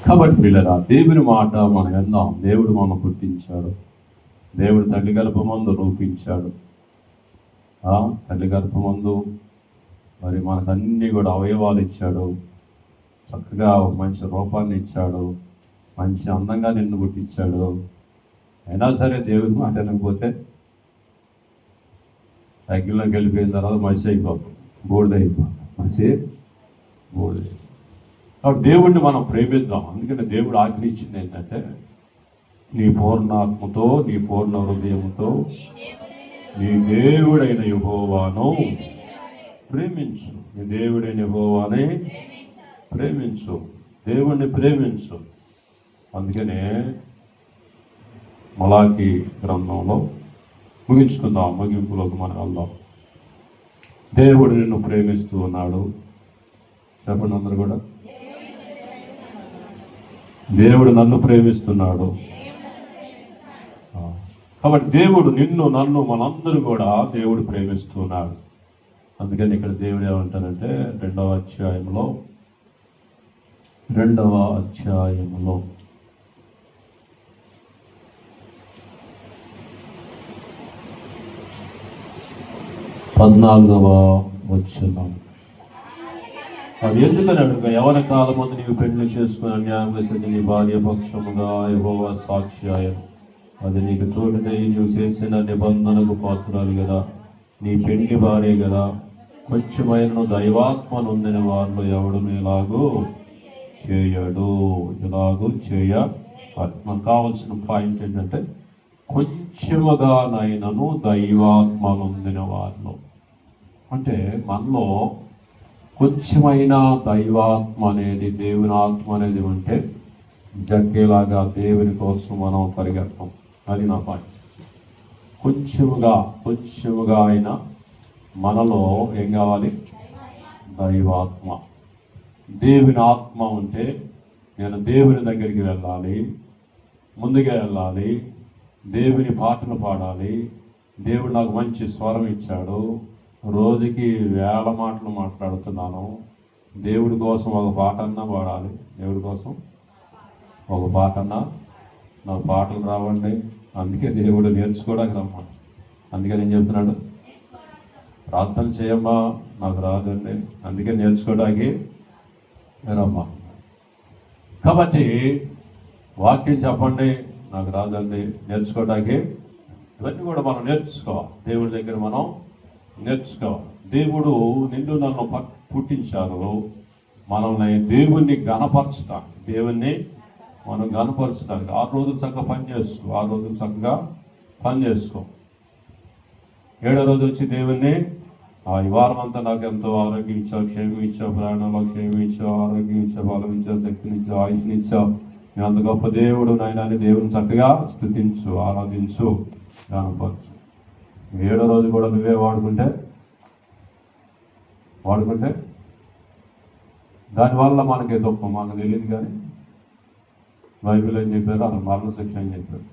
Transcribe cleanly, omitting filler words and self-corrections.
కాబట్టి పిల్లరా, దేవుని మాట మనం విందాం. దేవుడు మనం పుట్టించాడు, దేవుడు తల్లి గర్భమందు రూపించాడు. తల్లి గర్భమందు మరి మనకన్నీ కూడా అవయవాలు ఇచ్చాడు, చక్కగా మంచి రూపాన్ని ఇచ్చాడు, మంచి అందంగా నిన్ను పుట్టించాడు. అయినా సరే దేవుని మాట వినకపోతే అగ్గిలోకి వెళ్ళిపోయిన తర్వాత మసి అయిపోతాం, బూడిదైపోతాం, మసి బూడిద. కాబట్టి దేవుడిని మనం ప్రేమిద్దాం. అందుకని దేవుడు ఆజ్ఞించింది ఏంటంటే, నీ పూర్ణ ఆత్మతో, నీ పూర్ణ హృదయంతో నీ దేవుడైన యెహోవాను ప్రేమించు. నీ దేవుడైన యెహోవాని ప్రేమించు, దేవుణ్ణి ప్రేమించు. అందుకనే మలాకి గ్రంథంలో ముగించుకుందాం, ముగింపులోకి మనం వెళ్దాం. దేవుడు నిన్ను ప్రేమిస్తూ ఉన్నాడు. చెప్పండి అందరూ కూడా, దేవుడు నన్ను ప్రేమిస్తున్నాడు. కాబట్టి దేవుడు నిన్ను, నన్ను, మనందరూ కూడా దేవుడు ప్రేమిస్తున్నాడు. అందుకని ఇక్కడ దేవుడు ఏమంటారంటే రెండవ అధ్యాయంలో 14వ వచనం. అది ఎందుకని అడుగు, యవన కాలం ముందు నీవు పెళ్లి చేసుకుని అన్యాయం చేసేది నీ భార్య పక్షముగా యెహోవా సాక్షాయం. అది నీకు తోడునై నీవు చేసిన నిబంధనకు పాత్రాలు కదా, నీ పెళ్లి భార్య కదా. కొంచెమైన దైవాత్మ నొందిన వారిలో ఎవడు ఇలాగూ చేయడు, ఇలాగూ మనకు కావాల్సిన పాయింట్ ఏంటంటే, కొంచెముగా నైనను దైవాత్మ నొందిన వారిలో. అంటే మనలో కొంచెమైనా దైవాత్మ అనేది, దేవుని ఆత్మ అనేది ఉంటే జగ్గేలాగా దేవుని కోసం మనం పరిగెత్తాం. అది నా పాయింట్. కొంచెముగా అయినా మనలో ఏం కావాలి? దైవాత్మ. దేవుని ఆత్మ ఉంటే నేను దేవుని దగ్గరికి వెళ్ళాలి, ముందుగా వెళ్ళాలి, దేవుని పాటలు పాడాలి. దేవుడు నాకు మంచి స్వరం ఇచ్చాడు, రోజుకి 1000 మాటలు మాట్లాడుతున్నాను. దేవుడి కోసం ఒక పాట అన్నా పాడాలి, దేవుడి కోసం ఒక పాట అన్నా. నాకు పాటలు రావండి, అందుకే దేవుడు నేర్చుకోవడానికి రమ్మని. అందుకే నేను చెప్తున్నాడు, ప్రార్థన చేయమ్మా, నాకు రాదండి, అందుకే నేర్చుకోవడానికి రమ్మా. కాబట్టి వాక్యం చెప్పండి, నాకు రాదండి, నేర్చుకోవడానికి. ఇవన్నీ కూడా మనం నేర్చుకోవాలి, దేవుడి దగ్గర మనం నేర్చుకోవాలి. దేవుడు నిన్ను నన్ను పుట్టించారు మనల్ని దేవుణ్ణి గణపరచడానికి, దేవుణ్ణి మనం గణపరచడానికి. 6 రోజులు చక్కగా పని చేసుకో. 7వ రోజు వచ్చి దేవుణ్ణి, ఈ వారం అంతా నాకు ఎంతో ఆరోగ్యం ఇచ్చావు, క్షేమం ఇచ్చావు, ప్రాణంలో క్షేమం ఇచ్చావు, ఆరోగ్యం ఇచ్చావు, బలం ఇచ్చావు, శక్తిని ఇచ్చావు, ఆయుష్ని ఇచ్చావు, నేను అంత గొప్ప దేవుడు నాయనాన్ని దేవుని చక్కగా స్తుతించు, ఆరాధించు, గణపరచు. 7వ రోజు కూడా నువ్వే వాడుకుంటే దానివల్ల మనకి దుఃఖం మనకు తెలియదు. కానీ బైబిల్ ఏం చెప్పారు? అసలు మరణ శిక్ష అని చెప్పారు.